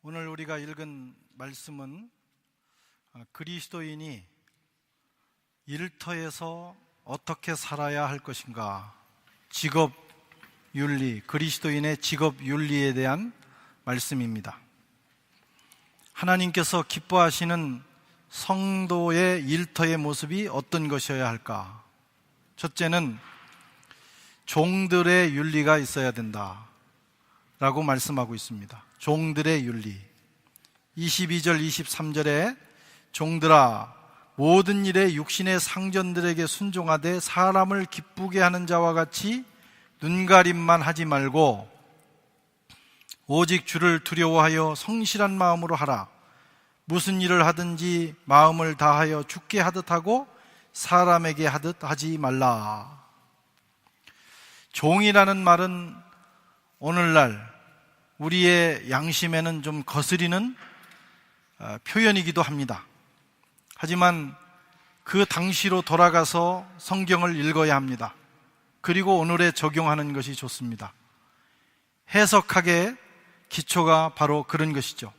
오늘 우리가 읽은 말씀은 그리스도인이 일터에서 어떻게 살아야 할 것인가, 직업윤리, 그리스도인의 직업윤리에 대한 말씀입니다. 하나님께서 기뻐하시는 성도의 일터의 모습이 어떤 것이어야 할까? 첫째는 종들의 윤리가 있어야 된다 라고 말씀하고 있습니다. 종들의 윤리. 22절 23절에 종들아 모든 일에 육신의 상전들에게 순종하되 사람을 기쁘게 하는 자와 같이 눈가림만 하지 말고 오직 주를 두려워하여 성실한 마음으로 하라. 무슨 일을 하든지 마음을 다하여 주께 하듯 하고 사람에게 하듯 하지 말라. 종이라는 말은 오늘날 우리의 양심에는 좀 거스리는 표현이기도 합니다. 하지만 그 당시로 돌아가서 성경을 읽어야 합니다. 그리고 오늘에 적용하는 것이 좋습니다. 해석학의 기초가 바로 그런 것이죠.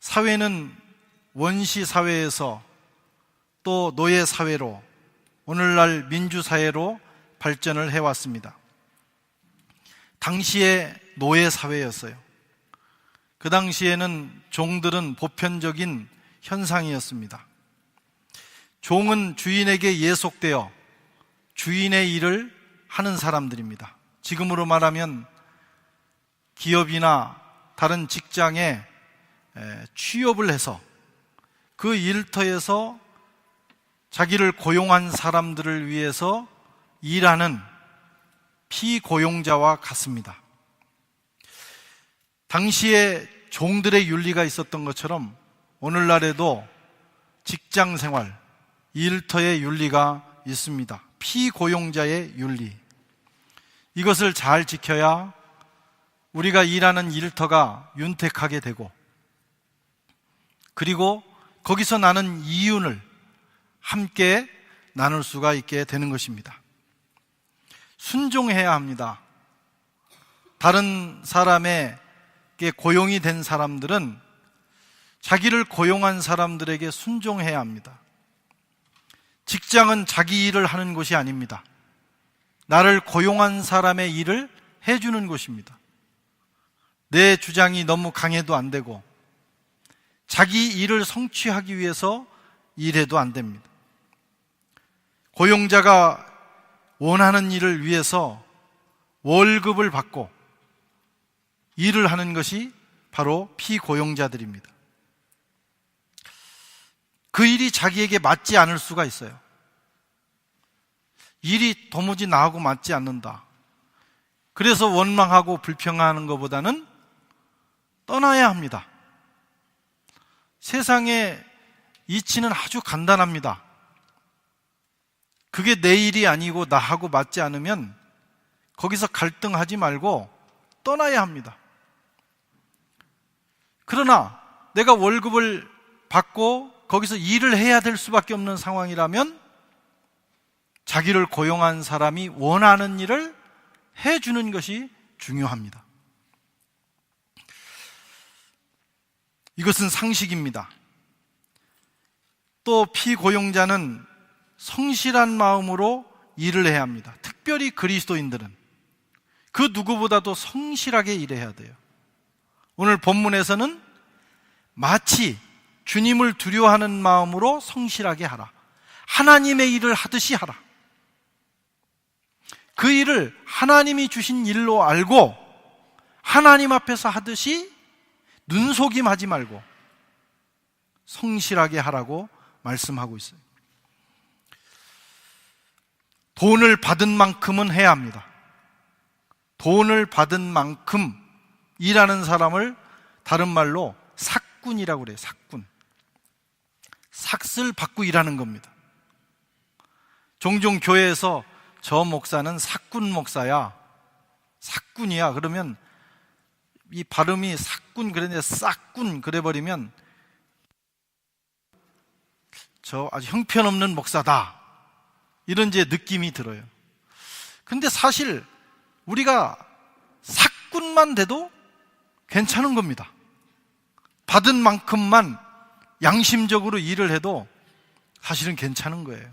사회는 원시 사회에서 또 노예 사회로, 오늘날 민주사회로 발전을 해왔습니다. 당시에 노예 사회였어요. 그 당시에는 종들은 보편적인 현상이었습니다. 종은 주인에게 예속되어 주인의 일을 하는 사람들입니다. 지금으로 말하면 기업이나 다른 직장에 취업을 해서 그 일터에서 자기를 고용한 사람들을 위해서 일하는 피고용자와 같습니다. 당시에 종들의 윤리가 있었던 것처럼 오늘날에도 직장생활, 일터의 윤리가 있습니다. 피고용자의 윤리. 이것을 잘 지켜야 우리가 일하는 일터가 윤택하게 되고, 그리고 거기서 나는 이윤을 함께 나눌 수가 있게 되는 것입니다. 순종해야 합니다. 다른 사람에게 고용이 된 사람들은 자기를 고용한 사람들에게 순종해야 합니다. 직장은 자기 일을 하는 곳이 아닙니다. 나를 고용한 사람의 일을 해주는 곳입니다. 내 주장이 너무 강해도 안 되고 자기 일을 성취하기 위해서 일해도 안 됩니다. 고용자가 원하는 일을 위해서 월급을 받고 일을 하는 것이 바로 피고용자들입니다. 그 일이 자기에게 맞지 않을 수가 있어요. 일이 도무지 나하고 맞지 않는다. 그래서 원망하고 불평하는 것보다는 떠나야 합니다. 세상의 이치는 아주 간단합니다. 그게 내 일이 아니고 나하고 맞지 않으면 거기서 갈등하지 말고 떠나야 합니다. 그러나 내가 월급을 받고 거기서 일을 해야 될 수밖에 없는 상황이라면 자기를 고용한 사람이 원하는 일을 해주는 것이 중요합니다. 이것은 상식입니다. 또 피고용자는 성실한 마음으로 일을 해야 합니다. 특별히 그리스도인들은 그 누구보다도 성실하게 일해야 돼요. 오늘 본문에서는 마치 주님을 두려워하는 마음으로 성실하게 하라. 하나님의 일을 하듯이 하라. 그 일을 하나님이 주신 일로 알고 하나님 앞에서 하듯이 눈속임하지 말고 성실하게 하라고 말씀하고 있어요. 돈을 받은 만큼은 해야 합니다. 돈을 받은 만큼 일하는 사람을 다른 말로 삭군이라고 그래요. 삭군. 삭슬 받고 일하는 겁니다. 종종 교회에서 저 목사는 삭군 목사야, 삭군이야 그러면 이 발음이 삭군 그랬는데 싹군 그래버리면 저 아주 형편없는 목사다 이런 이제 느낌이 들어요. 근데 사실 우리가 삭군만 돼도 괜찮은 겁니다. 받은 만큼만 양심적으로 일을 해도 사실은 괜찮은 거예요.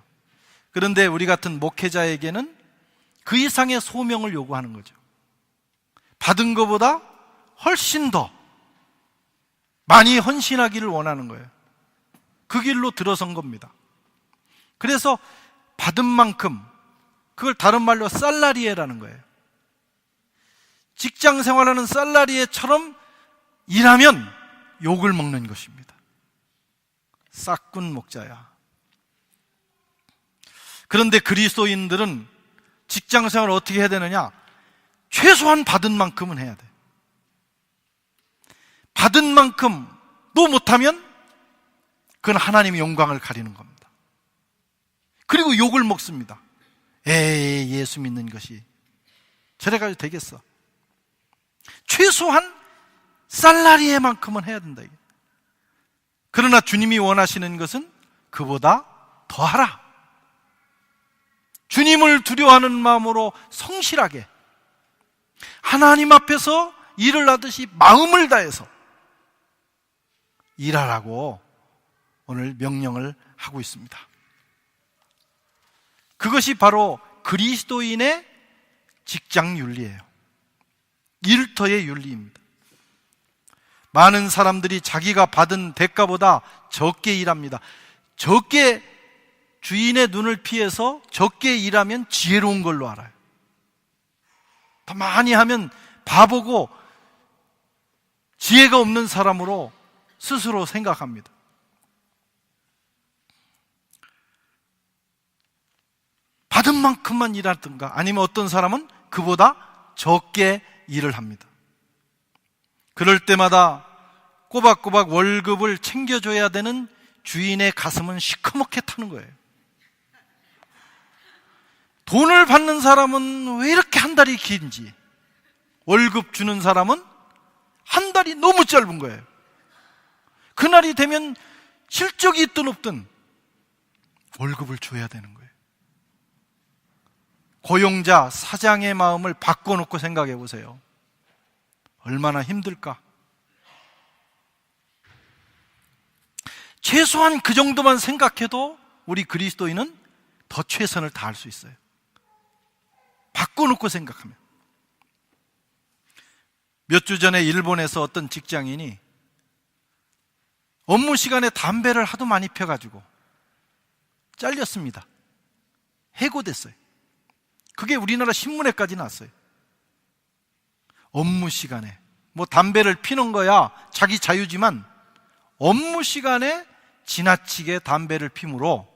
그런데 우리 같은 목회자에게는 그 이상의 소명을 요구하는 거죠. 받은 것보다 훨씬 더 많이 헌신하기를 원하는 거예요. 그 길로 들어선 겁니다. 그래서 받은 만큼, 그걸 다른 말로 살라리에라는 거예요. 직장 생활하는 살라리에처럼 일하면 욕을 먹는 것입니다. 싹군 목자야. 그런데 그리스도인들은 직장 생활을 어떻게 해야 되느냐? 최소한 받은 만큼은 해야 돼. 받은 만큼도 못하면 그건 하나님의 영광을 가리는 겁니다. 그리고 욕을 먹습니다. 에이, 예수 믿는 것이 저래가지고 되겠어. 최소한 살라리에만큼은 해야 된다. 그러나 주님이 원하시는 것은 그보다 더하라. 주님을 두려워하는 마음으로 성실하게 하나님 앞에서 일을 하듯이 마음을 다해서 일하라고 오늘 명령을 하고 있습니다. 그것이 바로 그리스도인의 직장 윤리예요. 일터의 윤리입니다. 많은 사람들이 자기가 받은 대가보다 적게 일합니다. 적게, 주인의 눈을 피해서 적게 일하면 지혜로운 걸로 알아요. 더 많이 하면 바보고 지혜가 없는 사람으로 스스로 생각합니다. 받은 만큼만 일하든가, 아니면 어떤 사람은 그보다 적게 일을 합니다. 그럴 때마다 꼬박꼬박 월급을 챙겨줘야 되는 주인의 가슴은 시커멓게 타는 거예요. 돈을 받는 사람은 왜 이렇게 한 달이 긴지, 월급 주는 사람은 한 달이 너무 짧은 거예요. 그날이 되면 실적이 있든 없든 월급을 줘야 되는 거예요. 고용자, 사장의 마음을 바꿔놓고 생각해 보세요. 얼마나 힘들까? 최소한 그 정도만 생각해도 우리 그리스도인은 더 최선을 다할 수 있어요. 바꿔놓고 생각하면. 몇 주 전에 일본에서 어떤 직장인이 업무 시간에 담배를 하도 많이 펴가지고 잘렸습니다. 해고됐어요. 그게 우리나라 신문에까지 났어요. 업무 시간에 뭐 담배를 피는 거야 자기 자유지만 업무 시간에 지나치게 담배를 피므로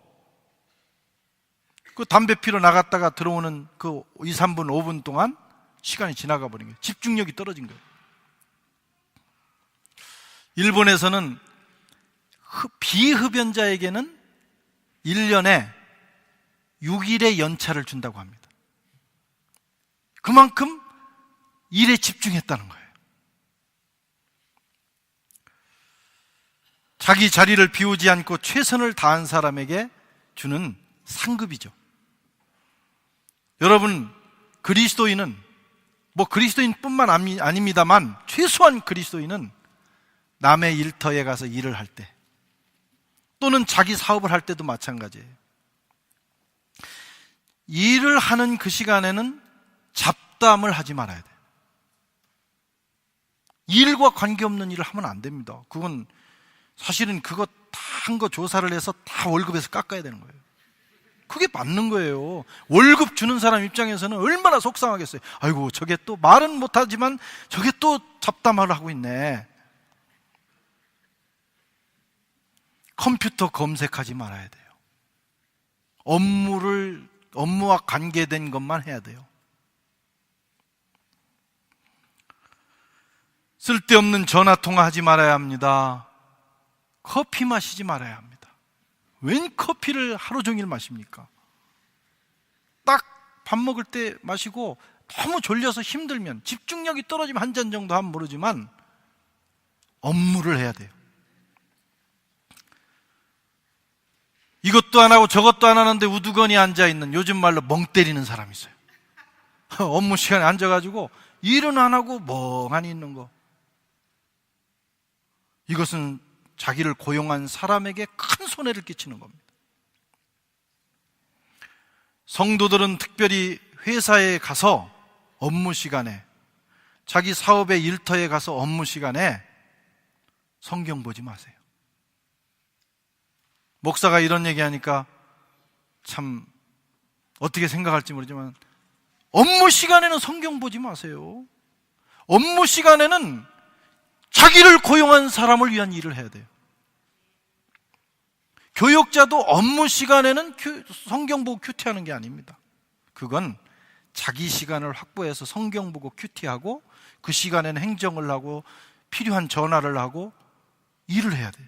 그 담배 피러 나갔다가 들어오는 그 2, 3분, 5분 동안 시간이 지나가 버린 거예요. 집중력이 떨어진 거예요. 일본에서는 비흡연자에게는 1년에 6일의 연차를 준다고 합니다. 그만큼 일에 집중했다는 거예요. 자기 자리를 비우지 않고 최선을 다한 사람에게 주는 상급이죠. 여러분, 그리스도인은 뭐 그리스도인뿐만 아닙니다만 최소한 그리스도인은 남의 일터에 가서 일을 할 때 또는 자기 사업을 할 때도 마찬가지예요. 일을 하는 그 시간에는 잡담을 하지 말아야 돼요. 일과 관계없는 일을 하면 안 됩니다. 그건 사실은 그거 다 한 거 조사를 해서 다 월급에서 깎아야 되는 거예요. 그게 맞는 거예요. 월급 주는 사람 입장에서는 얼마나 속상하겠어요. 아이고, 저게 또 말은 못하지만 저게 또 잡담을 하고 있네. 컴퓨터 검색하지 말아야 돼요. 업무와 관계된 것만 해야 돼요. 쓸데없는 전화통화 하지 말아야 합니다. 커피 마시지 말아야 합니다. 웬 커피를 하루 종일 마십니까? 딱 밥 먹을 때 마시고 너무 졸려서 힘들면, 집중력이 떨어지면 한 잔 정도 하면 모르지만 업무를 해야 돼요. 이것도 안 하고 저것도 안 하는데 우두커니 앉아있는, 요즘 말로 멍 때리는 사람이 있어요. 업무 시간에 앉아가지고 일은 안 하고 멍하니 있는 거. 이것은 자기를 고용한 사람에게 큰 손해를 끼치는 겁니다. 성도들은 특별히 회사에 가서 업무 시간에, 자기 사업의 일터에 가서 업무 시간에 성경 보지 마세요. 목사가 이런 얘기하니까 참 어떻게 생각할지 모르지만 업무 시간에는 성경 보지 마세요. 업무 시간에는 자기를 고용한 사람을 위한 일을 해야 돼요. 교역자도 업무 시간에는 성경 보고 큐티하는 게 아닙니다. 그건 자기 시간을 확보해서 성경 보고 큐티하고 그 시간에는 행정을 하고 필요한 전화를 하고 일을 해야 돼요.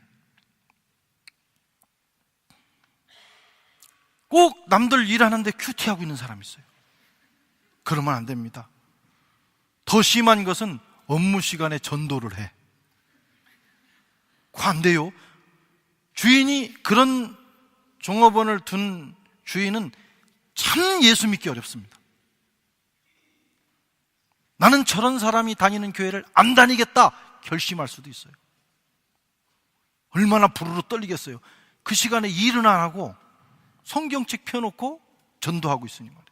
꼭 남들 일하는데 큐티하고 있는 사람이 있어요. 그러면 안 됩니다. 더 심한 것은 업무 시간에 전도를 해. 그거 안 돼요. 주인이, 그런 종업원을 둔 주인은 참 예수 믿기 어렵습니다. 나는 저런 사람이 다니는 교회를 안 다니겠다 결심할 수도 있어요. 얼마나 부르르 떨리겠어요. 그 시간에 일은 안 하고 성경책 펴놓고 전도하고 있으니 말이에요.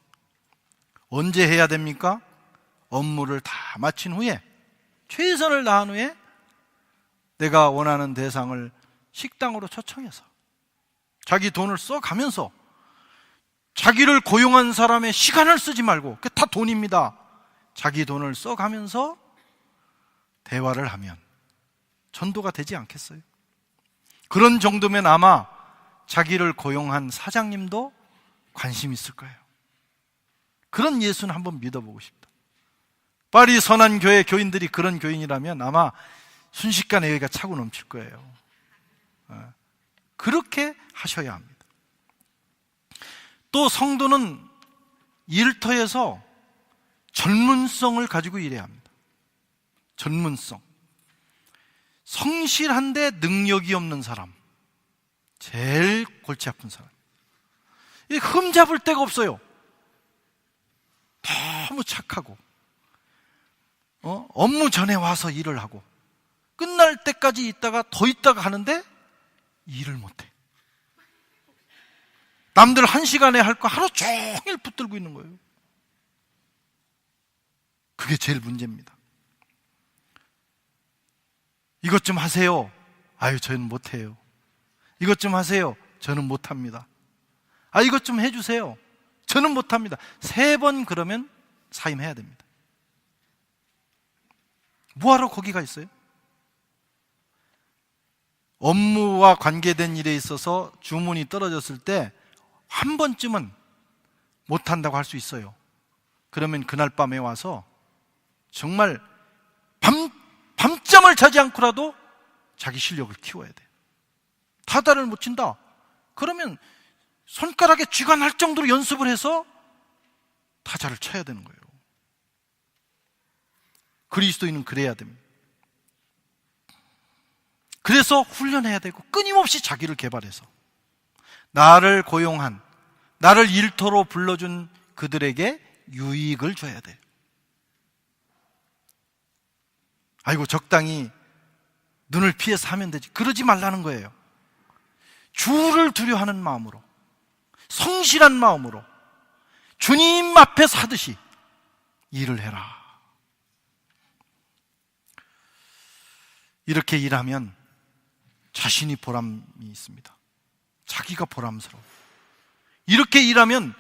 언제 해야 됩니까? 업무를 다 마친 후에, 최선을 다한 후에 내가 원하는 대상을 식당으로 초청해서 자기 돈을 써가면서, 자기를 고용한 사람의 시간을 쓰지 말고, 그게 다 돈입니다. 자기 돈을 써가면서 대화를 하면 전도가 되지 않겠어요? 그런 정도면 아마 자기를 고용한 사장님도 관심 있을 거예요. 그런 예수는 한번 믿어보고 싶다. 파리 선한 교회 교인들이 그런 교인이라면 아마 순식간에 여기가 차고 넘칠 거예요. 그렇게 하셔야 합니다. 또 성도는 일터에서 전문성을 가지고 일해야 합니다. 전문성. 성실한데 능력이 없는 사람, 제일 골치 아픈 사람. 흠잡을 데가 없어요. 너무 착하고, 업무 전에 와서 일을 하고 끝날 때까지 있다가 더 있다가 하는데 일을 못해. 남들 1시간에 할 거 하루 종일 붙들고 있는 거예요. 그게 제일 문제입니다. 이것 좀 하세요. 아유, 저는 못해요. 이것 좀 하세요. 저는 못합니다. 아, 이것 좀 해주세요. 저는 못합니다. 3번 그러면 사임해야 됩니다. 뭐하러 거기가 있어요? 업무와 관계된 일에 있어서 주문이 떨어졌을 때 한 번쯤은 못한다고 할 수 있어요. 그러면 그날 밤에 와서 정말 밤잠을 자지 않고라도 자기 실력을 키워야 돼요. 타다를 못 친다. 그러면 손가락에 쥐가 날 정도로 연습을 해서 타자를 쳐야 되는 거예요. 그리스도인은 그래야 됩니다. 그래서 훈련해야 되고 끊임없이 자기를 개발해서 나를 고용한, 나를 일터로 불러준 그들에게 유익을 줘야 돼요. 아이고, 적당히 눈을 피해서 하면 되지. 그러지 말라는 거예요. 주를 두려워하는 마음으로, 성실한 마음으로 주님 앞에서 하듯이 일을 해라. 이렇게 일하면 자신이 보람이 있습니다. 자기가 보람스러워. 이렇게 일하면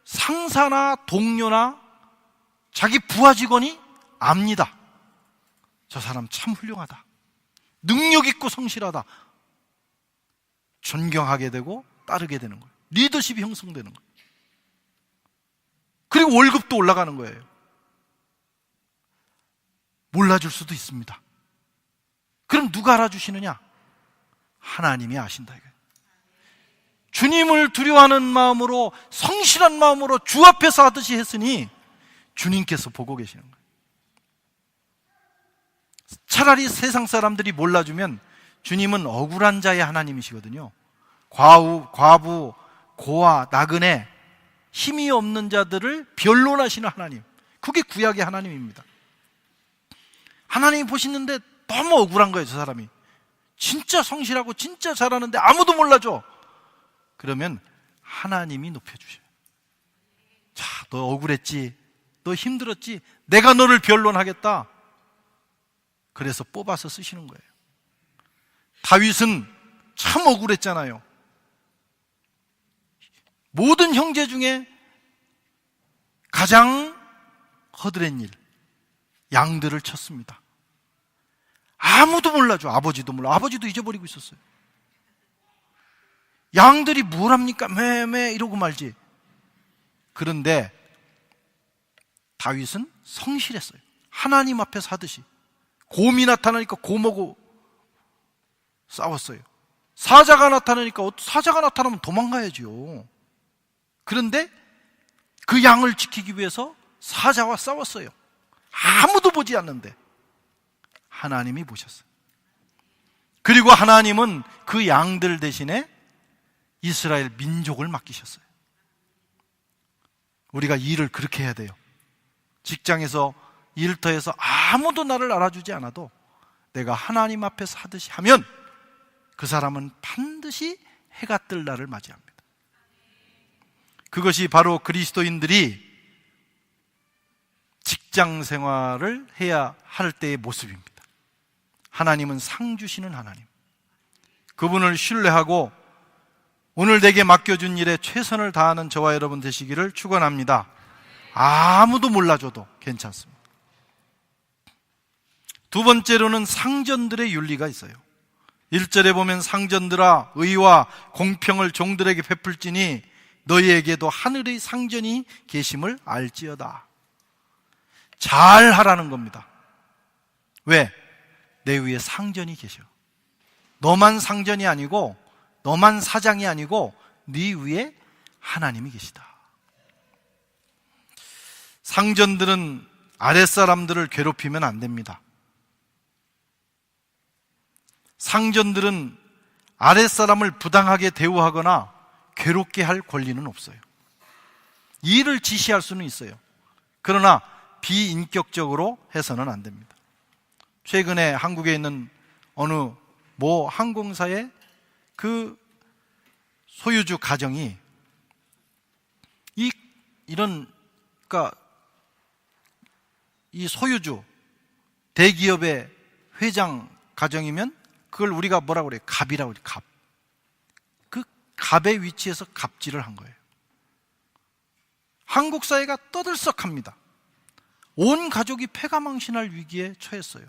상사나 동료나 자기 부하 직원이 압니다. 저 사람 참 훌륭하다, 능력 있고 성실하다, 존경하게 되고 따르게 되는 거예요. 리더십이 형성되는 거예요. 그리고 월급도 올라가는 거예요. 몰라줄 수도 있습니다. 그럼 누가 알아주시느냐? 하나님이 아신다 이거예요. 주님을 두려워하는 마음으로, 성실한 마음으로 주 앞에서 하듯이 했으니 주님께서 보고 계시는 거예요. 차라리 세상 사람들이 몰라주면 주님은 억울한 자의 하나님이시거든요. 과부, 고아, 나그네, 힘이 없는 자들을 변론하시는 하나님, 그게 구약의 하나님입니다. 하나님이 보시는데 너무 억울한 거예요. 저 사람이 진짜 성실하고 진짜 잘하는데 아무도 몰라줘. 그러면 하나님이 높여주셔요. 자, 너 억울했지? 너 힘들었지? 내가 너를 변론하겠다. 그래서 뽑아서 쓰시는 거예요. 다윗은 참 억울했잖아요. 모든 형제 중에 가장 허드렛 일, 양들을 쳤습니다. 아무도 몰라줘. 아버지도 몰라. 아버지도 잊어버리고 있었어요. 양들이 뭘 합니까? 매매 이러고 말지. 그런데 다윗은 성실했어요. 하나님 앞에서 하듯이. 곰이 나타나니까 곰하고 싸웠어요. 사자가 나타나니까 사자가 나타나면 도망가야죠. 그런데 그 양을 지키기 위해서 사자와 싸웠어요. 아무도 보지 않는데 하나님이 보셨어요. 그리고 하나님은 그 양들 대신에 이스라엘 민족을 맡기셨어요. 우리가 일을 그렇게 해야 돼요. 직장에서 일터에서 아무도 나를 알아주지 않아도 내가 하나님 앞에서 하듯이 하면 그 사람은 반드시 해가 뜰 날을 맞이합니다. 그것이 바로 그리스도인들이 직장 생활을 해야 할 때의 모습입니다. 하나님은 상 주시는 하나님. 그분을 신뢰하고 오늘 내게 맡겨준 일에 최선을 다하는 저와 여러분 되시기를 축원합니다. 아무도 몰라줘도 괜찮습니다. 두 번째로는 상전들의 윤리가 있어요. 1절에 보면 상전들아 의와 공평을 종들에게 베풀지니 너희에게도 하늘의 상전이 계심을 알지어다. 잘 하라는 겁니다. 왜? 내 위에 상전이 계셔. 너만 상전이 아니고 너만 사장이 아니고 네 위에 하나님이 계시다. 상전들은 아랫사람들을 괴롭히면 안 됩니다. 상전들은 아랫사람을 부당하게 대우하거나 괴롭게 할 권리는 없어요. 일을 지시할 수는 있어요. 그러나 비인격적으로 해서는 안 됩니다. 최근에 한국에 있는 어느 모 항공사의 그 소유주 가정이 그러니까 이 소유주 대기업의 회장 가정이면 그걸 우리가 뭐라고 그래요? 갑이라고 그래요. 갑. 그 갑의 위치에서 갑질을 한 거예요. 한국 사회가 떠들썩합니다. 온 가족이 폐가망신할 위기에 처했어요.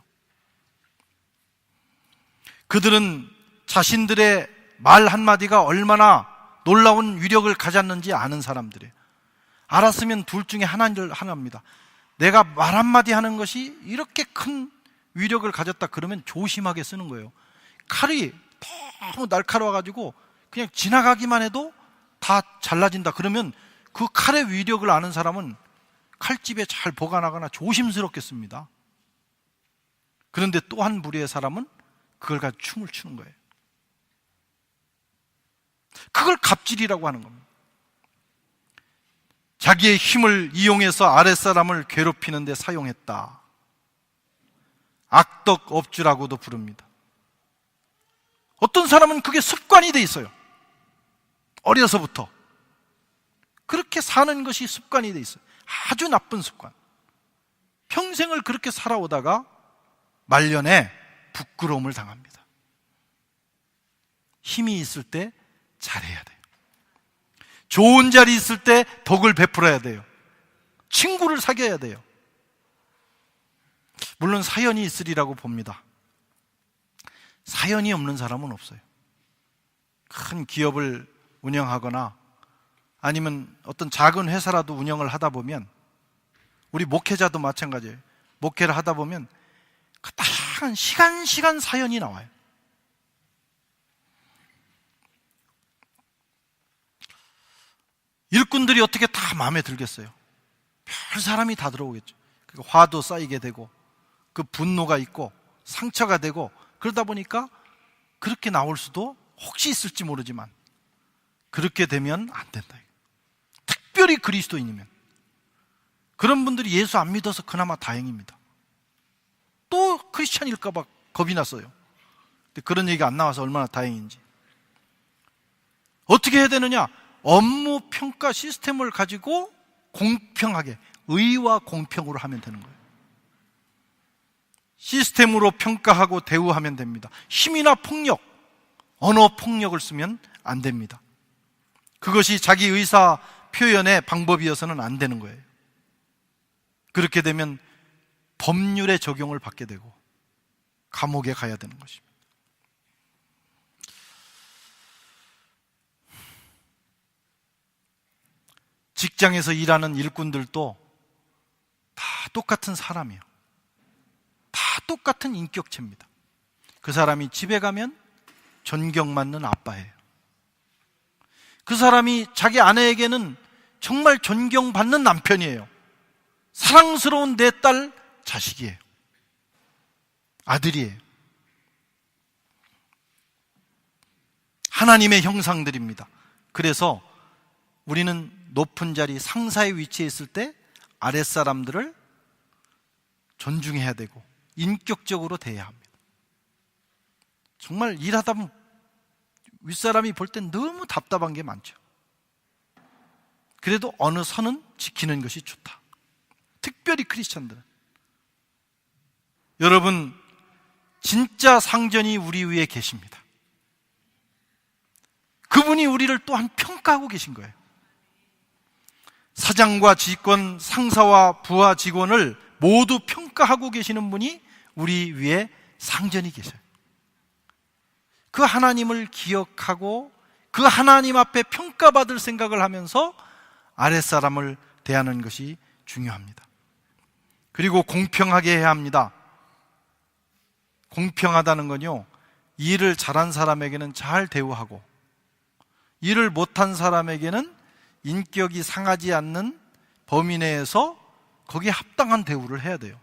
그들은 자신들의 말 한마디가 얼마나 놀라운 위력을 가졌는지 아는 사람들이에요. 알았으면 둘 중에 하나입니다. 내가 말 한마디 하는 것이 이렇게 큰 위력을 가졌다 그러면 조심하게 쓰는 거예요. 칼이 너무 날카로워가지고 그냥 지나가기만 해도 다 잘라진다 그러면 그 칼의 위력을 아는 사람은 칼집에 잘 보관하거나 조심스럽게 씁니다. 그런데 또 한 부류의 사람은 그걸 가지고 춤을 추는 거예요. 그걸 갑질이라고 하는 겁니다. 자기의 힘을 이용해서 아랫사람을 괴롭히는 데 사용했다. 악덕업주라고도 부릅니다. 어떤 사람은 그게 습관이 돼 있어요. 어려서부터 그렇게 사는 것이 습관이 돼 있어요. 아주 나쁜 습관. 평생을 그렇게 살아오다가 말년에 부끄러움을 당합니다. 힘이 있을 때 잘해야 돼요. 좋은 자리 있을 때 덕을 베풀어야 돼요. 친구를 사귀어야 돼요. 물론 사연이 있으리라고 봅니다. 사연이 없는 사람은 없어요. 큰 기업을 운영하거나 아니면 어떤 작은 회사라도 운영을 하다 보면 우리 목회자도 마찬가지예요. 목회를 하다 보면 다양한 시간 사연이 나와요. 일꾼들이 어떻게 다 마음에 들겠어요? 별 사람이 다 들어오겠죠. 그러니까 화도 쌓이게 되고 그 분노가 있고 상처가 되고 그러다 보니까 그렇게 나올 수도 혹시 있을지 모르지만 그렇게 되면 안 된다. 특별히 그리스도인이면 그런 분들이 예수 안 믿어서 그나마 다행입니다. 또 크리스찬일까 봐 겁이 났어요. 그런 얘기가 안 나와서 얼마나 다행인지. 어떻게 해야 되느냐? 업무 평가 시스템을 가지고 공평하게, 의와 공평으로 하면 되는 거예요. 시스템으로 평가하고 대우하면 됩니다. 힘이나 폭력, 언어 폭력을 쓰면 안 됩니다. 그것이 자기 의사 표현의 방법이어서는 안 되는 거예요. 그렇게 되면 법률의 적용을 받게 되고 감옥에 가야 되는 것입니다. 직장에서 일하는 일꾼들도 다 똑같은 사람이에요. 다 똑같은 인격체입니다. 그 사람이 집에 가면 존경받는 아빠예요. 그 사람이 자기 아내에게는 정말 존경받는 남편이에요. 사랑스러운 내 딸 자식이에요. 아들이에요. 하나님의 형상들입니다. 그래서 우리는 높은 자리 상사의 위치에 있을 때 아랫사람들을 존중해야 되고 인격적으로 대해야 합니다. 정말 일하다 보면 윗사람이 볼 땐 너무 답답한 게 많죠. 그래도 어느 선은 지키는 것이 좋다. 특별히 크리스천들은. 여러분, 진짜 상전이 우리 위에 계십니다. 그분이 우리를 또한 평가하고 계신 거예요. 사장과 직원, 상사와 부하 직원을 모두 평가하고 계시는 분이 우리 위에 상전이 계셔요. 그 하나님을 기억하고 그 하나님 앞에 평가받을 생각을 하면서 아랫사람을 대하는 것이 중요합니다. 그리고 공평하게 해야 합니다. 공평하다는 건요, 일을 잘한 사람에게는 잘 대우하고 일을 못한 사람에게는 인격이 상하지 않는 범위 내에서 거기에 합당한 대우를 해야 돼요.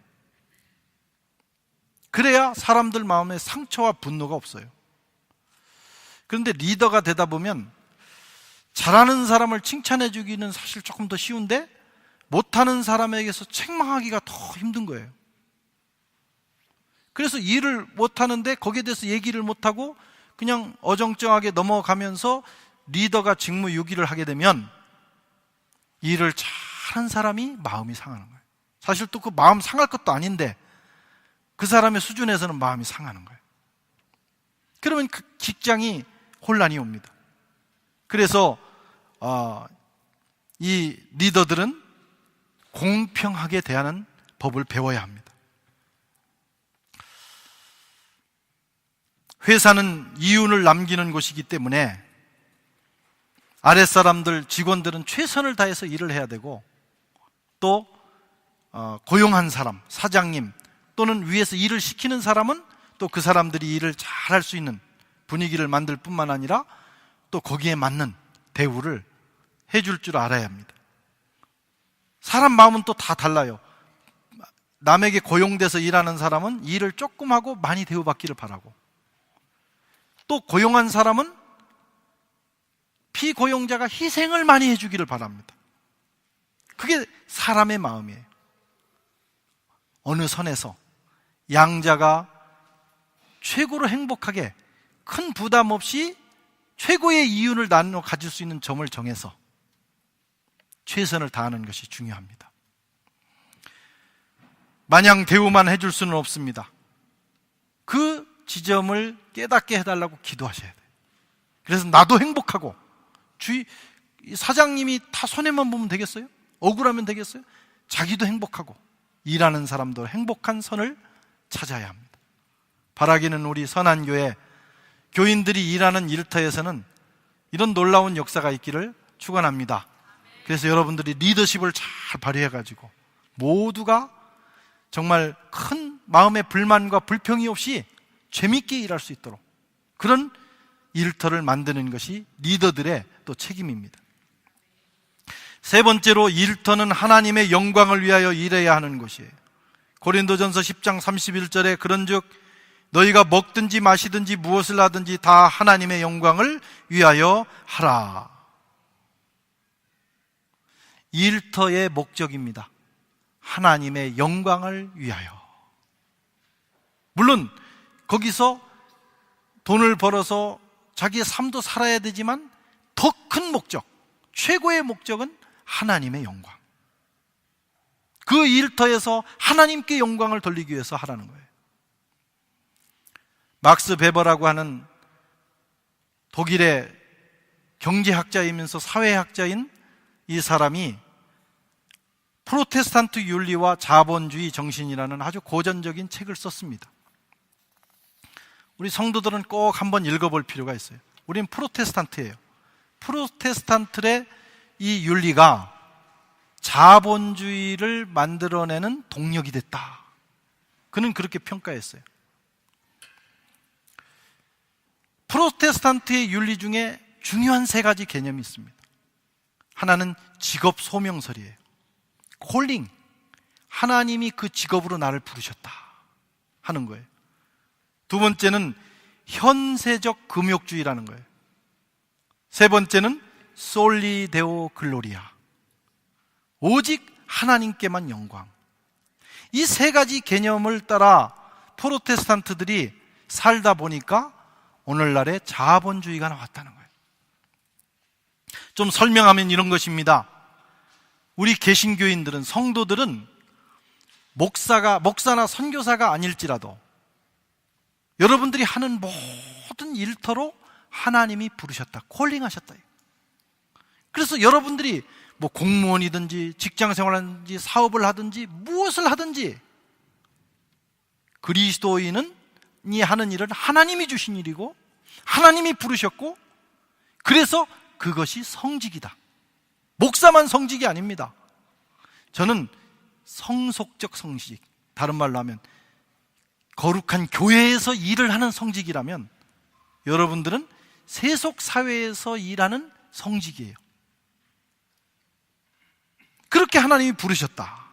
그래야 사람들 마음에 상처와 분노가 없어요. 그런데 리더가 되다 보면 잘하는 사람을 칭찬해 주기는 사실 조금 더 쉬운데 못하는 사람에게서 책망하기가 더 힘든 거예요. 그래서 일을 못하는데 거기에 대해서 얘기를 못하고 그냥 어정쩡하게 넘어가면서 리더가 직무유기를 하게 되면 일을 잘한 사람이 마음이 상하는 거예요. 사실 또 그 마음 상할 것도 아닌데 그 사람의 수준에서는 마음이 상하는 거예요. 그러면 그 직장이 혼란이 옵니다. 그래서 이 리더들은 공평하게 대하는 법을 배워야 합니다. 회사는 이윤을 남기는 곳이기 때문에 아랫사람들, 직원들은 최선을 다해서 일을 해야 되고 또 고용한 사람, 사장님 또는 위에서 일을 시키는 사람은 또 그 사람들이 일을 잘할 수 있는 분위기를 만들 뿐만 아니라 또 거기에 맞는 대우를 해줄 줄 알아야 합니다. 사람 마음은 또 다 달라요. 남에게 고용돼서 일하는 사람은 일을 조금 하고 많이 대우받기를 바라고 또 고용한 사람은 피고용자가 희생을 많이 해주기를 바랍니다. 그게 사람의 마음이에요. 어느 선에서 양자가 최고로 행복하게 큰 부담 없이 최고의 이윤을 나누어 가질 수 있는 점을 정해서 최선을 다하는 것이 중요합니다. 마냥 대우만 해줄 수는 없습니다. 그 지점을 깨닫게 해달라고 기도하셔야 돼요. 그래서 나도 행복하고 사장님이 다 손해만 보면 되겠어요? 억울하면 되겠어요? 자기도 행복하고 일하는 사람도 행복한 선을 찾아야 합니다. 바라기는 우리 선한교회 교인들이 일하는 일터에서는 이런 놀라운 역사가 있기를 축원합니다. 그래서 여러분들이 리더십을 잘 발휘해가지고 모두가 정말 큰 마음의 불만과 불평이 없이 재밌게 일할 수 있도록 그런 일터를 만드는 것이 리더들의 또 책임입니다. 세 번째로 일터는 하나님의 영광을 위하여 일해야 하는 것이에요. 고린도전서 10장 31절에 그런즉 너희가 먹든지 마시든지 무엇을 하든지 다 하나님의 영광을 위하여 하라. 일터의 목적입니다. 하나님의 영광을 위하여. 물론 거기서 돈을 벌어서 자기의 삶도 살아야 되지만 더 큰 목적, 최고의 목적은 하나님의 영광. 그 일터에서 하나님께 영광을 돌리기 위해서 하라는 거예요. 막스 베버라고 하는 독일의 경제학자이면서 사회학자인 이 사람이 프로테스탄트 윤리와 자본주의 정신이라는 아주 고전적인 책을 썼습니다. 우리 성도들은 꼭 한번 읽어볼 필요가 있어요. 우리는 프로테스탄트예요. 프로테스탄트의 이 윤리가 자본주의를 만들어내는 동력이 됐다. 그는 그렇게 평가했어요. 프로테스탄트의 윤리 중에 중요한 세 가지 개념이 있습니다. 하나는 직업 소명설이에요. 콜링. 하나님이 그 직업으로 나를 부르셨다 하는 거예요. 두 번째는 현세적 금욕주의라는 거예요. 세 번째는 솔리 데오 글로리아. 오직 하나님께만 영광. 이 세 가지 개념을 따라 프로테스탄트들이 살다 보니까 오늘날의 자본주의가 나왔다는 거예요. 좀 설명하면 이런 것입니다. 우리 개신교인들은, 성도들은 목사나 선교사가 아닐지라도 여러분들이 하는 모든 일터로 하나님이 부르셨다, 콜링하셨다. 그래서 여러분들이 뭐 공무원이든지 직장생활하든지 사업을 하든지 무엇을 하든지 그리스도인이 하는 일은 하나님이 주신 일이고 하나님이 부르셨고, 그래서 그것이 성직이다. 목사만 성직이 아닙니다. 저는 성속적 성직, 다른 말로 하면 거룩한 교회에서 일을 하는 성직이라면 여러분들은 세속 사회에서 일하는 성직이에요. 그렇게 하나님이 부르셨다.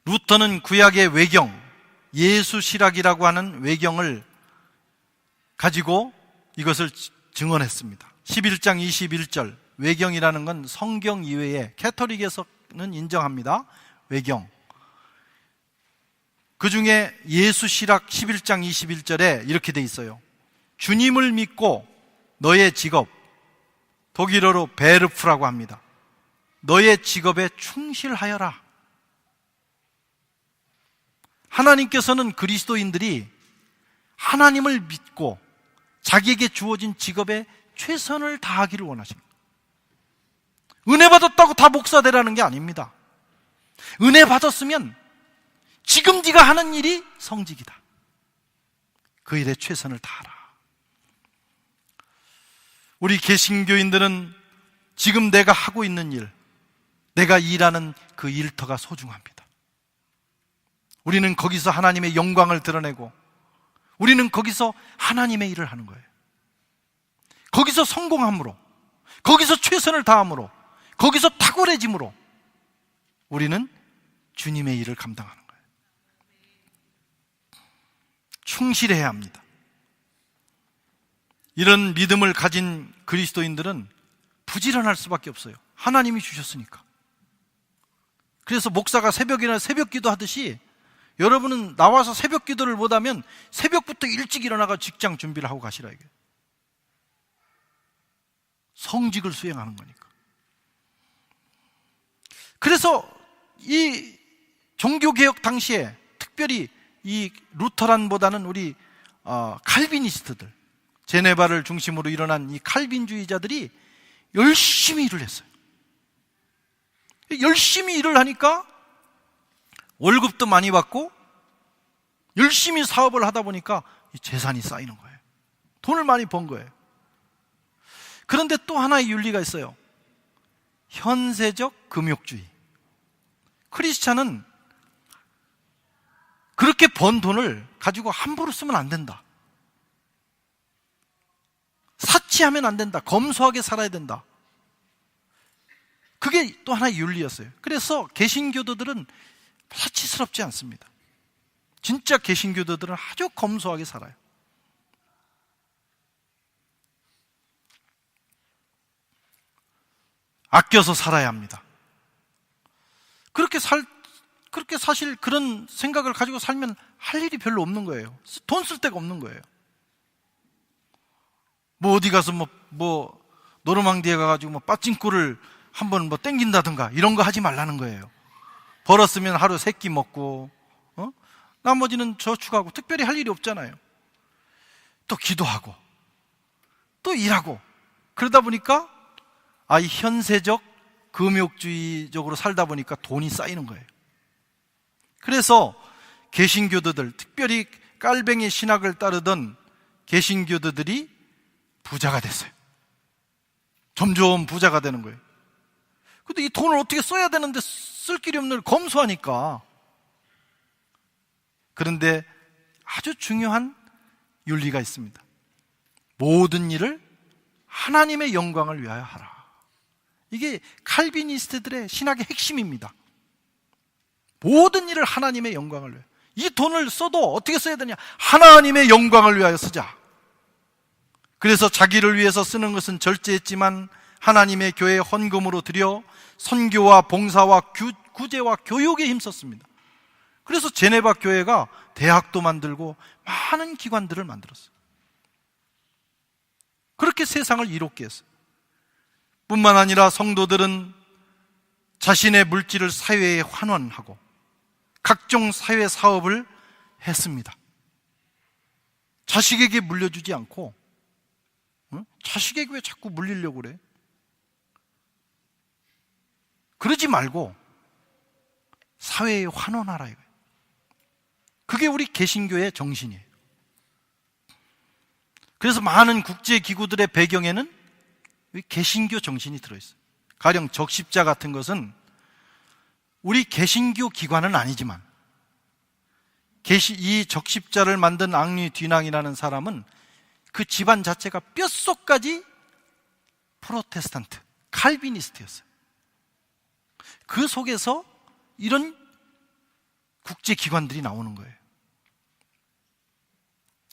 루터는 구약의 외경, 예수실학이라고 하는 외경을 가지고 이것을 증언했습니다. 11장 21절, 외경이라는 건 성경 이외에 캐토릭에서는 인정합니다. 외경. 그 중에 예수실학 11장 21절에 이렇게 돼 있어요. 주님을 믿고 너의 직업, 독일어로 베르프라고 합니다. 너의 직업에 충실하여라. 하나님께서는 그리스도인들이 하나님을 믿고 자기에게 주어진 직업에 최선을 다하기를 원하십니다. 은혜 받았다고 다 목사 되라는 게 아닙니다. 은혜 받았으면 지금 네가 하는 일이 성직이다. 그 일에 최선을 다하라. 우리 개신교인들은 지금 내가 하고 있는 일, 내가 일하는 그 일터가 소중합니다. 우리는 거기서 하나님의 영광을 드러내고 우리는 거기서 하나님의 일을 하는 거예요. 거기서 성공함으로, 거기서 최선을 다함으로, 거기서 탁월해짐으로 우리는 주님의 일을 감당하는 거예요. 충실해야 합니다. 이런 믿음을 가진 그리스도인들은 부지런할 수밖에 없어요. 하나님이 주셨으니까. 그래서 목사가 새벽이나 새벽기도 하듯이 여러분은 나와서 새벽기도를 못하면 새벽부터 일찍 일어나가 직장 준비를 하고 가시라 이게. 성직을 수행하는 거니까. 그래서 이 종교개혁 당시에 특별히 이 루터란보다는 우리 칼비니스트들, 제네바를 중심으로 일어난 이 칼빈주의자들이 열심히 일을 했어요. 열심히 일을 하니까 월급도 많이 받고 열심히 사업을 하다 보니까 재산이 쌓이는 거예요. 돈을 많이 번 거예요. 그런데 또 하나의 윤리가 있어요. 현세적 금욕주의. 크리스찬은 그렇게 번 돈을 가지고 함부로 쓰면 안 된다. 사치하면 안 된다. 검소하게 살아야 된다. 그게 또 하나의 윤리였어요. 그래서 개신교도들은 사치스럽지 않습니다. 진짜 개신교도들은 아주 검소하게 살아요. 아껴서 살아야 합니다. 그렇게 그렇게 사실 그런 생각을 가지고 살면 할 일이 별로 없는 거예요. 돈 쓸 데가 없는 거예요. 뭐 어디 가서 뭐 노르망디에 가가지고 뭐 빠찡코를 한번 뭐 땡긴다든가 이런 거 하지 말라는 거예요. 벌었으면 하루 3끼 먹고 나머지는 저축하고 특별히 할 일이 없잖아요. 또 기도하고 또 일하고 그러다 보니까 이 현세적 금욕주의적으로 살다 보니까 돈이 쌓이는 거예요. 그래서 개신교도들, 특별히 깔뱅이 신학을 따르던 개신교도들이 부자가 됐어요. 점점 부자가 되는 거예요. 근데 이 돈을 어떻게 써야 되는데 쓸 길이 없는 검소하니까. 그런데 아주 중요한 윤리가 있습니다. 모든 일을 하나님의 영광을 위하여 하라. 이게 칼비니스트들의 신학의 핵심입니다. 모든 일을 하나님의 영광을 위하여. 이 돈을 써도 어떻게 써야 되냐? 하나님의 영광을 위하여 쓰자. 그래서 자기를 위해서 쓰는 것은 절제했지만 하나님의 교회에 헌금으로 드려 선교와 봉사와 구제와 교육에 힘썼습니다. 그래서 제네바 교회가 대학도 만들고 많은 기관들을 만들었어요. 그렇게 세상을 이롭게 했어요. 뿐만 아니라 성도들은 자신의 물질을 사회에 환원하고 각종 사회 사업을 했습니다. 자식에게 물려주지 않고 자식에게 왜 자꾸 물리려고 그래? 그러지 말고 사회에 환원하라 이거예요. 그게 우리 개신교의 정신이에요. 그래서 많은 국제기구들의 배경에는 개신교 정신이 들어있어요. 가령 적십자 같은 것은 우리 개신교 기관은 아니지만 이 적십자를 만든 앙리 뒤낭이라는 사람은 그 집안 자체가 뼛속까지 프로테스탄트, 칼비니스트였어요. 그 속에서 이런 국제기관들이 나오는 거예요.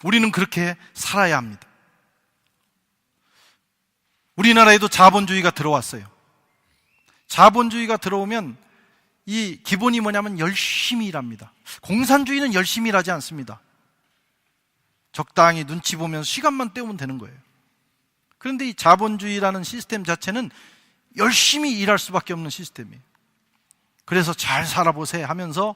우리는 그렇게 살아야 합니다. 우리나라에도 자본주의가 들어왔어요. 자본주의가 들어오면 이 기본이 뭐냐면 열심히 일합니다. 공산주의는 열심히 일하지 않습니다. 적당히 눈치 보면서 시간만 때우면 되는 거예요. 그런데 이 자본주의라는 시스템 자체는 열심히 일할 수밖에 없는 시스템이에요. 그래서 잘 살아보세요 하면서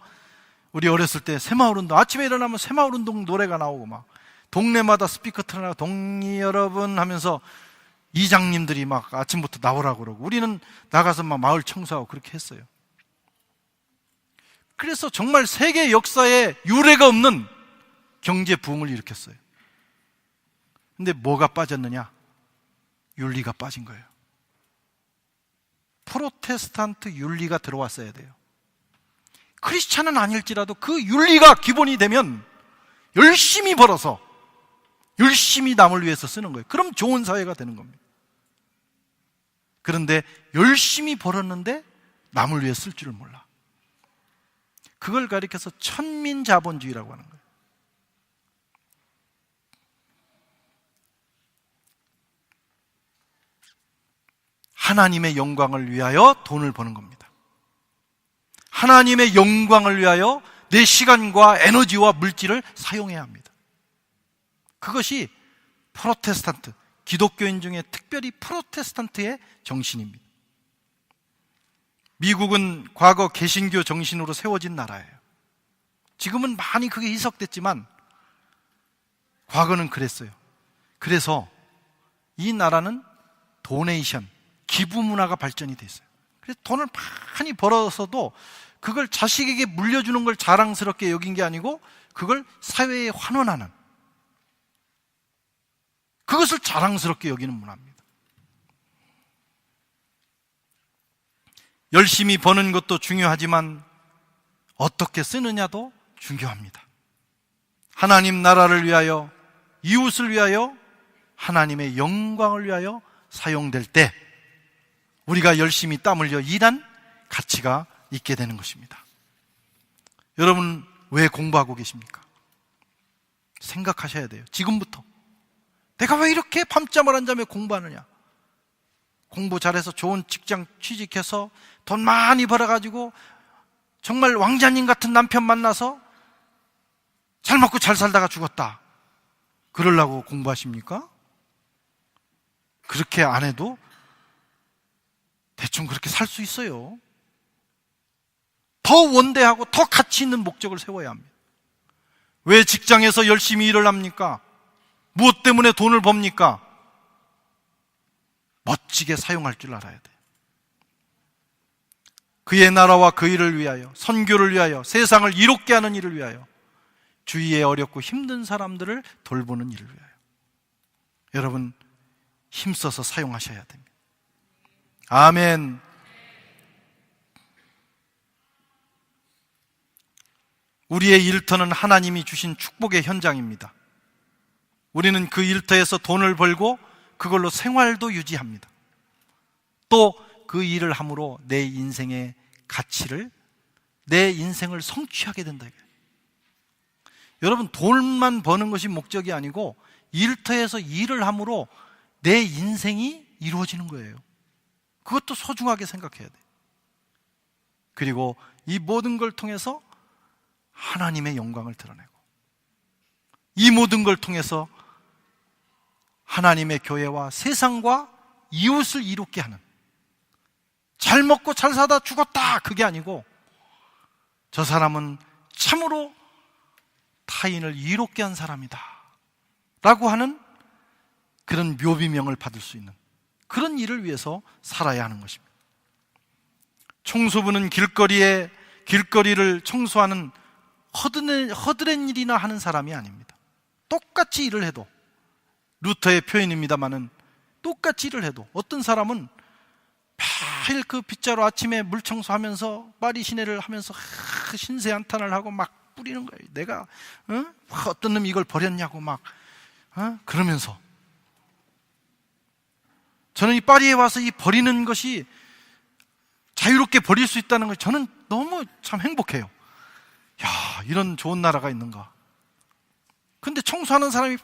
우리 어렸을 때 새마을운동, 아침에 일어나면 새마을운동 노래가 나오고 막 동네마다 스피커 틀어놔 동리 여러분 하면서 이장님들이 막 아침부터 나오라고 그러고 우리는 나가서 막 마을 청소하고 그렇게 했어요. 그래서 정말 세계 역사에 유례가 없는 경제 부흥을 일으켰어요. 근데 뭐가 빠졌느냐? 윤리가 빠진 거예요. 프로테스탄트 윤리가 들어왔어야 돼요. 크리스찬은 아닐지라도 그 윤리가 기본이 되면 열심히 벌어서 열심히 남을 위해서 쓰는 거예요. 그럼 좋은 사회가 되는 겁니다. 그런데 열심히 벌었는데 남을 위해 쓸 줄을 몰라. 그걸 가리켜서 천민자본주의라고 하는 거예요. 하나님의 영광을 위하여 돈을 버는 겁니다. 하나님의 영광을 위하여 내 시간과 에너지와 물질을 사용해야 합니다. 그것이 프로테스탄트, 기독교인 중에 특별히 프로테스탄트의 정신입니다. 미국은 과거 개신교 정신으로 세워진 나라예요. 지금은 많이 그게 희석됐지만 과거는 그랬어요. 그래서 이 나라는 도네이션, 기부 문화가 발전이 됐어요. 그래서 돈을 많이 벌어서도 그걸 자식에게 물려주는 걸 자랑스럽게 여긴 게 아니고 그걸 사회에 환원하는, 그것을 자랑스럽게 여기는 문화입니다. 열심히 버는 것도 중요하지만 어떻게 쓰느냐도 중요합니다. 하나님 나라를 위하여, 이웃을 위하여, 하나님의 영광을 위하여 사용될 때 우리가 열심히 땀 흘려 일한 가치가 있게 되는 것입니다. 여러분 왜 공부하고 계십니까? 생각하셔야 돼요. 지금부터 내가 왜 이렇게 밤잠을 안 자며 공부하느냐? 공부 잘해서 좋은 직장 취직해서 돈 많이 벌어가지고 정말 왕자님 같은 남편 만나서 잘 먹고 잘 살다가 죽었다, 그러려고 공부하십니까? 그렇게 안 해도 대충 그렇게 살 수 있어요. 더 원대하고 더 가치 있는 목적을 세워야 합니다. 왜 직장에서 열심히 일을 합니까? 무엇 때문에 돈을 법니까? 멋지게 사용할 줄 알아야 돼요. 그의 나라와 그 일을 위하여, 선교를 위하여, 세상을 이롭게 하는 일을 위하여, 주위에 어렵고 힘든 사람들을 돌보는 일을 위하여. 여러분, 힘써서 사용하셔야 됩니다. 아멘. 우리의 일터는 하나님이 주신 축복의 현장입니다. 우리는 그 일터에서 돈을 벌고 그걸로 생활도 유지합니다. 또 그 일을 함으로 내 인생의 가치를, 내 인생을 성취하게 된다. 여러분, 돈만 버는 것이 목적이 아니고 일터에서 일을 함으로 내 인생이 이루어지는 거예요. 그것도 소중하게 생각해야 돼요. 그리고 이 모든 걸 통해서 하나님의 영광을 드러내고, 이 모든 걸 통해서 하나님의 교회와 세상과 이웃을 이롭게 하는, 잘 먹고 잘 사다 죽었다, 그게 아니고 저 사람은 참으로 타인을 이롭게 한 사람이다 라고 하는 그런 묘비명을 받을 수 있는 그런 일을 위해서 살아야 하는 것입니다. 청소부는 길거리를 청소하는 허드렛 일이나 하는 사람이 아닙니다. 똑같이 일을 해도, 루터의 표현입니다마는 똑같이 일을 해도 어떤 사람은 매일 그 빗자루 아침에 물 청소하면서 파리 시내를 하면서 신세 한탄을 하고 막 뿌리는 거예요. 내가 어떤 놈이 이걸 버렸냐고 막 그러면서, 저는 이 파리에 와서 이 버리는 것이 자유롭게 버릴 수 있다는 것이 저는 너무 참 행복해요. 야, 이런 좋은 나라가 있는가. 근데 청소하는 사람이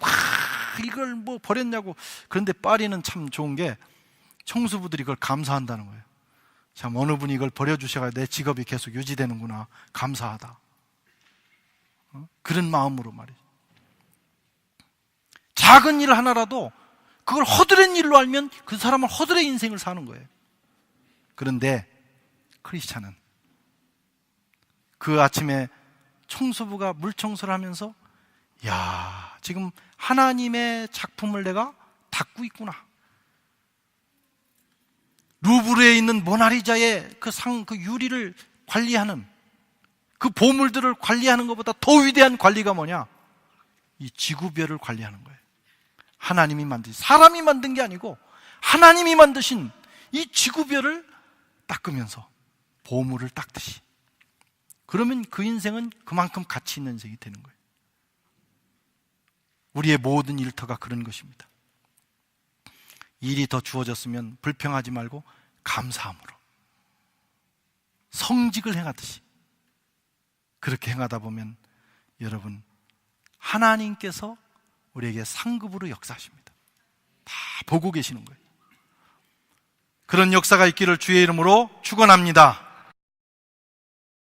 이걸 뭐 버렸냐고. 그런데 파리는 참 좋은 게 청소부들이 그걸 감사한다는 거예요. 참, 어느 분이 이걸 버려주셔야 내 직업이 계속 유지되는구나, 감사하다. 그런 마음으로 말이죠. 작은 일 하나라도 그걸 허드렛 일로 알면 그 사람은 허드렛 인생을 사는 거예요. 그런데 크리스찬은 그 아침에 청소부가 물 청소를 하면서, 야, 지금 하나님의 작품을 내가 닦고 있구나. 루브르에 있는 모나리자의 그 유리를 관리하는, 그 보물들을 관리하는 것보다 더 위대한 관리가 뭐냐? 이 지구별을 관리하는 거예요. 하나님이 만드신, 사람이 만든 게 아니고 하나님이 만드신 이 지구별을 닦으면서 보물을 닦듯이. 그러면 그 인생은 그만큼 가치 있는 인생이 되는 거예요. 우리의 모든 일터가 그런 것입니다. 일이 더 주어졌으면 불평하지 말고 감사함으로, 성직을 행하듯이 그렇게 행하다 보면 여러분, 하나님께서 우리에게 상급으로 역사하십니다. 다 보고 계시는 거예요. 그런 역사가 있기를 주의 이름으로 축원합니다.